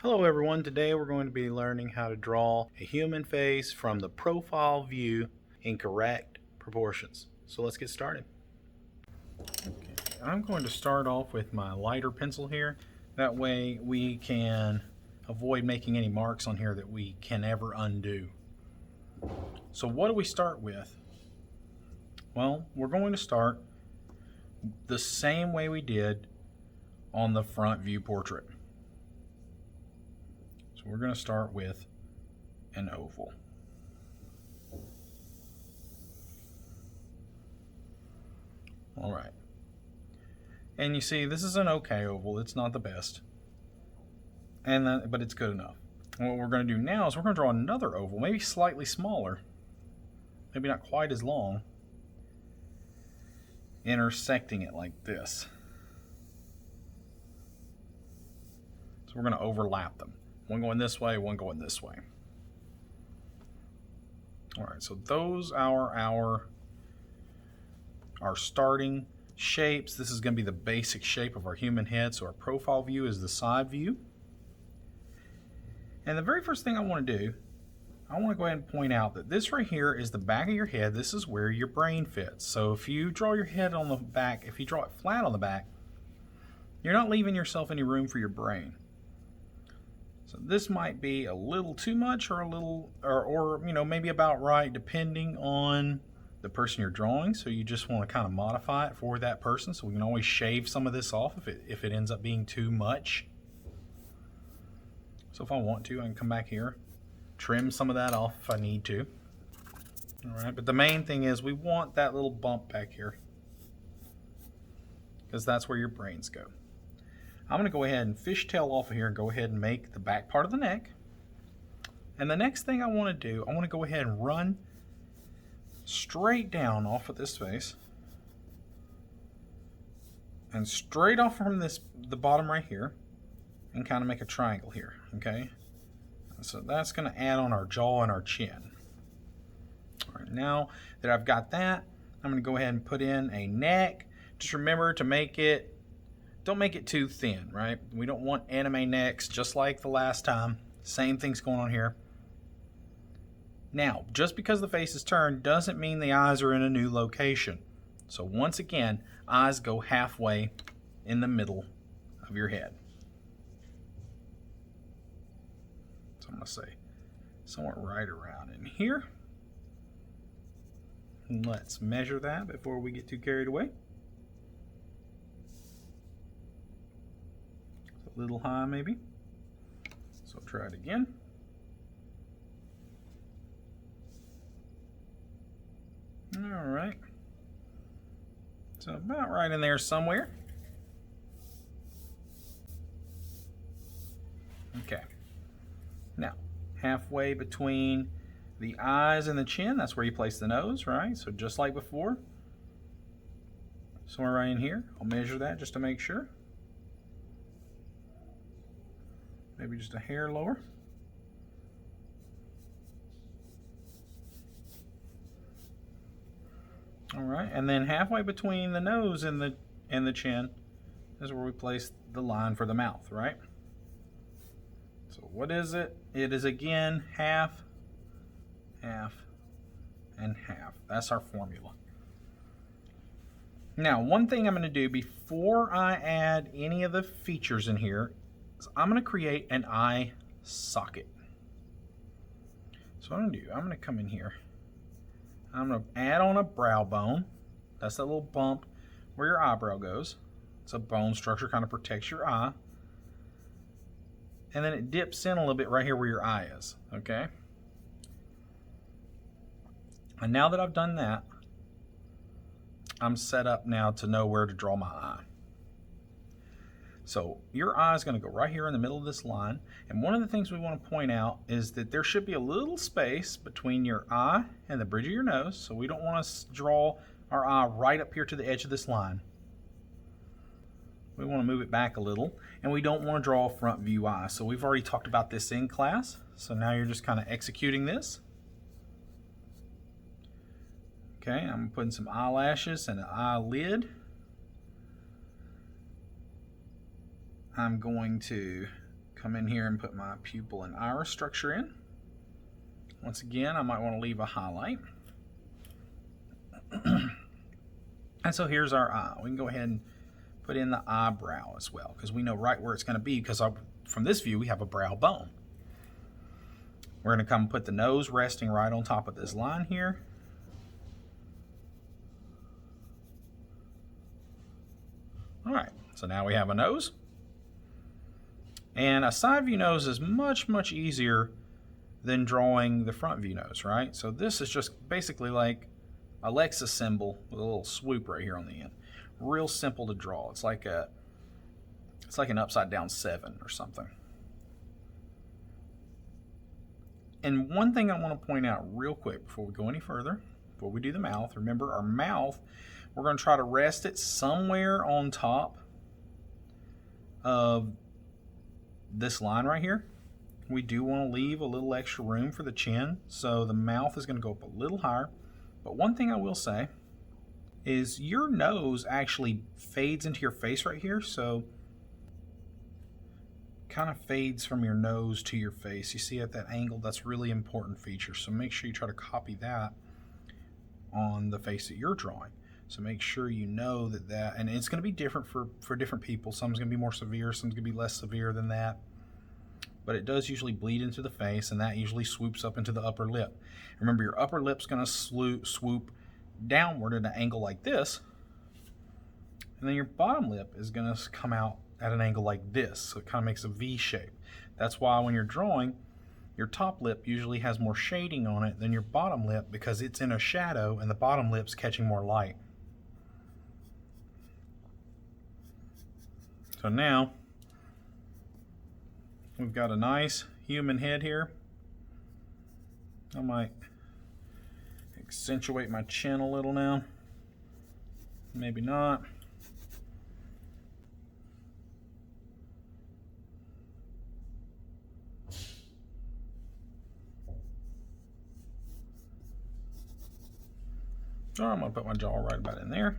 Hello everyone, today we're going to be learning how to draw a human face from the profile view in correct proportions. So let's get started. Okay, I'm going to start off with my lighter pencil here. That way we can avoid making any marks on here that we can never undo. So what do we start with? Well, we're going to start the same way we did on the front view portrait. So we're going to start with an oval. All right. And you see, this is an okay oval. It's not the best, but it's good enough. And what we're going to do now is we're going to draw another oval, maybe slightly smaller, maybe not quite as long, intersecting it like this. So we're going to overlap them. One going this way, one going this way. All right, so those are our starting shapes. This is going to be the basic shape of our human head. So our profile view is the side view. And the very first thing I want to do, I want to go ahead and point out that this right here is the back of your head. This is where your brain fits. So if you draw your head on the back, if you draw it flat on the back, you're not leaving yourself any room for your brain. So this might be a little too much or a little, or you know, maybe about right, depending on the person you're drawing. So you just want to kind of modify it for that person. So we can always shave some of this off if it ends up being too much. So if I want to, I can come back here, trim some of that off if I need to. All right, but the main thing is we want that little bump back here because that's where your brains go. I'm going to go ahead and fishtail off of here and go ahead and make the back part of the neck. And the next thing I want to do, I want to go ahead and run straight down off of this face and straight off from the bottom right here and kind of make a triangle here, okay? So that's going to add on our jaw and our chin. All right, now that I've got that, I'm going to go ahead and put in a neck. Just remember to don't make it too thin, right? We don't want anime necks just like the last time. Same thing's going on here. Now, just because the face is turned doesn't mean the eyes are in a new location. So once again, eyes go halfway in the middle of your head. So I'm going to say somewhere right around in here. Let's measure that before we get too carried away. It's a little high maybe. So try it again. All right. So about right in there somewhere. Okay. Now, halfway between the eyes and the chin, that's where you place the nose, right? So just like before, somewhere right in here. I'll measure that just to make sure. Maybe just a hair lower. All right, and then halfway between the nose and the chin is where we place the line for the mouth, right? So what is it? It is again half, half, and half. That's our formula. Now, one thing I'm going to do before I add any of the features in here is I'm going to create an eye socket. So what I'm going to do, I'm going to come in here. I'm going to add on a brow bone. That's that little bump where your eyebrow goes. It's a bone structure, kind of protects your eye. And then it dips in a little bit right here where your eye is, okay? And now that I've done that, I'm set up now to know where to draw my eye. So your eye is going to go right here in the middle of this line. And one of the things we want to point out is that there should be a little space between your eye and the bridge of your nose. So we don't want to draw our eye right up here to the edge of this line. We want to move it back a little. And we don't want to draw a front view eye. So we've already talked about this in class. So now you're just kind of executing this. Okay, I'm putting some eyelashes and an eyelid. I'm going to Come in here and put my pupil and iris structure in. Once again, I might want to leave a highlight. And so here's our eye. We can go ahead and put in the eyebrow as well, because we know right where it's going to be, because from this view we have a brow bone. We're going to come put the nose resting right on top of this line here. All right, so now we have a nose. And a side view nose is much, much easier than drawing the front view nose, right? So this is just basically like a Lexus symbol with a little swoop right here on the end. Real simple to draw. It's like an upside down 7 or something. And one thing I want to point out real quick before we go any further, before we do the mouth, remember our mouth, we're going to try to rest it somewhere on top of this line right here. We do want to leave a little extra room for the chin, so the mouth is going to go up a little higher. But one thing I will say is your nose actually fades into your face right here, so kind of fades from your nose to your face. You see at that angle, that's a really important feature, so make sure you try to copy that on the face that you're drawing. So make sure you know that, and it's going to be different for different people. Some's going to be more severe, some's going to be less severe than that. But it does usually bleed into the face, and that usually swoops up into the upper lip. Remember, your upper lip's going to swoop downward at an angle like this, and then your bottom lip is going to come out at an angle like this, so it kind of makes a V shape. That's why when you're drawing, your top lip usually has more shading on it than your bottom lip, because it's in a shadow and the bottom lip's catching more light. So now we've got a nice human head here. I might accentuate my chin a little now. Maybe not. So I'm going to put my jaw right about in there.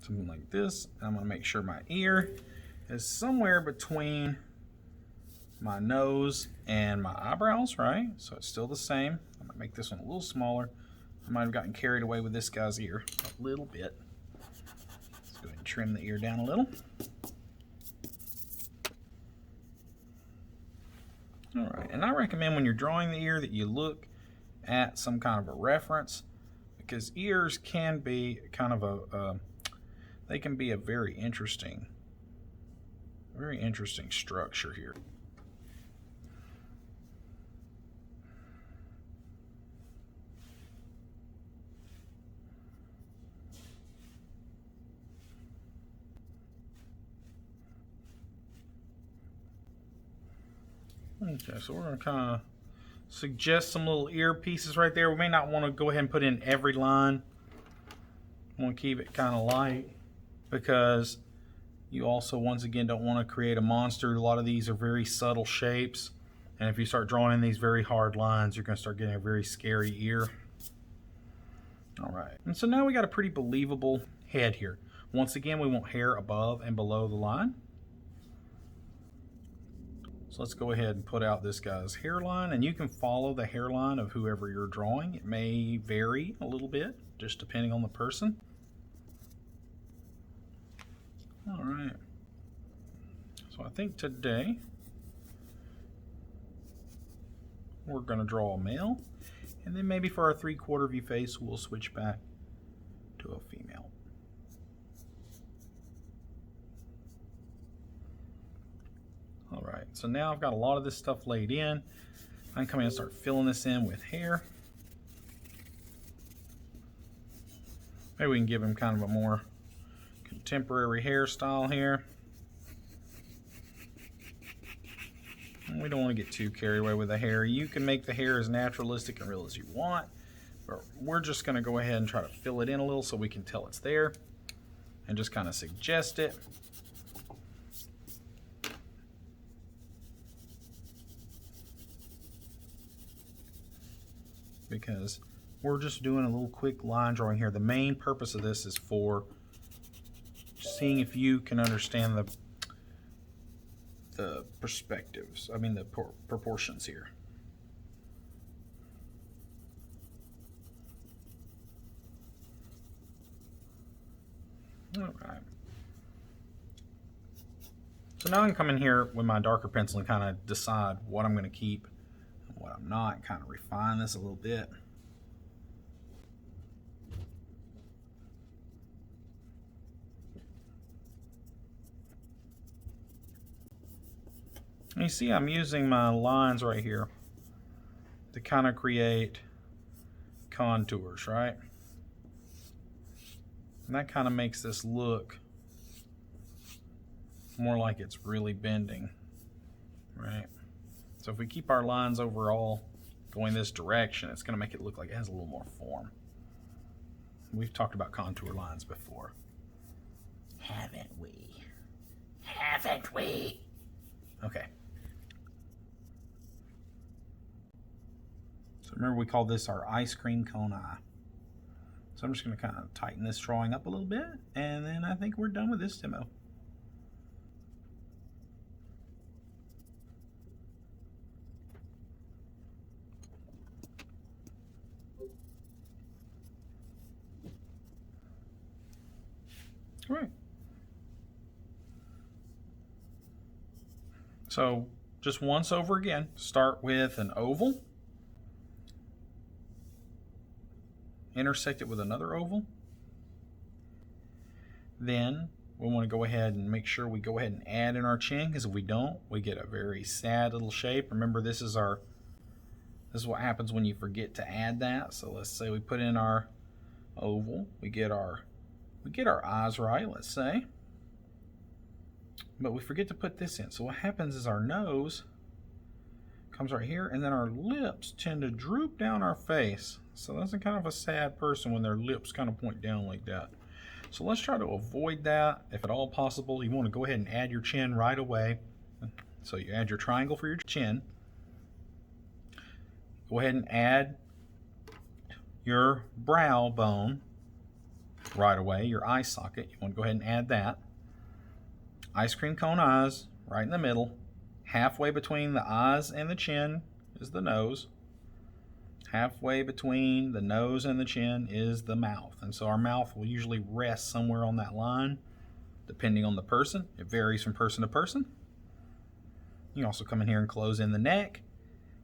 Something like this. I'm going to make sure my ear is somewhere between my nose and my eyebrows, right? So it's still the same. I'm going to make this one a little smaller. I might have gotten carried away with this guy's ear a little bit. Let's go ahead and trim the ear down a little. All right, and I recommend when you're drawing the ear that you look at some kind of a reference, because ears can be kind of they can be a very interesting structure here. Okay, so we're going to kind of suggest some little ear pieces right there. We may not want to go ahead and put in every line. We want to keep it kind of light, because you also, once again, don't want to create a monster. A lot of these are very subtle shapes, and if you start drawing in these very hard lines, you're going to start getting a very scary ear. All right, and so now we got a pretty believable head here. Once again, we want hair above and below the line. So let's go ahead and put out this guy's hairline, and you can follow the hairline of whoever you're drawing. It may vary a little bit, just depending on the person. All right. So I think today we're going to draw a male, and then maybe for our 3/4 view face, we'll switch back to a female. All right, so now I've got a lot of this stuff laid in. I can come in and start filling this in with hair. Maybe we can give him kind of a more contemporary hairstyle here. And we don't want to get too carried away with the hair. You can make the hair as naturalistic and real as you want, but we're just going to go ahead and try to fill it in a little so we can tell it's there, and just kind of suggest it. Because we're just doing a little quick line drawing here. The main purpose of this is for Just seeing if you can understand the perspectives, I mean the proportions here. All right. So now I can come in here with my darker pencil and kind of decide what I'm going to keep and what I'm not, and kind of refine this a little bit. And you see I'm using my lines right here to kind of create contours, right? And that kind of makes this look more like it's really bending, right? So if we keep our lines overall going this direction, it's going to make it look like it has a little more form. We've talked about contour lines before. Haven't we? Haven't we? Okay. So remember we call this our ice cream cone eye. So I'm just going to kind of tighten this drawing up a little bit, and then I think we're done with this demo. All right. So just once over again, start with an oval, intersect it with another oval. Then we want to go ahead and make sure we go ahead and add in our chin, because if we don't, we get a very sad little shape. Remember, this is what happens when you forget to add that. So let's say we put in our oval, we get our eyes right, let's say, but we forget to put this in. So what happens is our nose comes right here, and then our lips tend to droop down our face. So that's kind of a sad person when their lips kind of point down like that. So let's try to avoid that if at all possible. You want to go ahead and add your chin right away. So you add your triangle for your chin. Go ahead and add your brow bone right away, your eye socket. You want to go ahead and add that. Ice cream cone eyes right in the middle. Halfway between the eyes and the chin is the nose. Halfway between the nose and the chin is the mouth. And so our mouth will usually rest somewhere on that line, depending on the person. It varies from person to person. You can also come in here and close in the neck.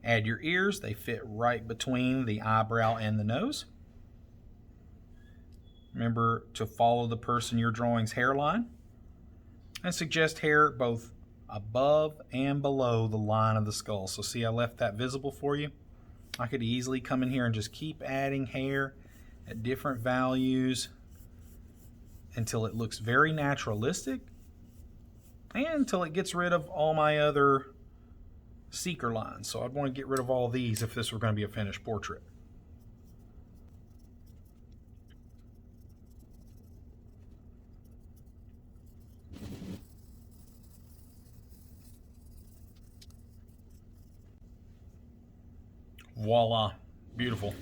Add your ears. They fit right between the eyebrow and the nose. Remember to follow the person you're drawing's hairline, and suggest hair both above and below the line of the skull. So see, I left that visible for you. I could easily come in here and just keep adding hair at different values until it looks very naturalistic, and until it gets rid of all my other seeker lines. So I'd want to get rid of all these if this were going to be a finished portrait. Voila, beautiful.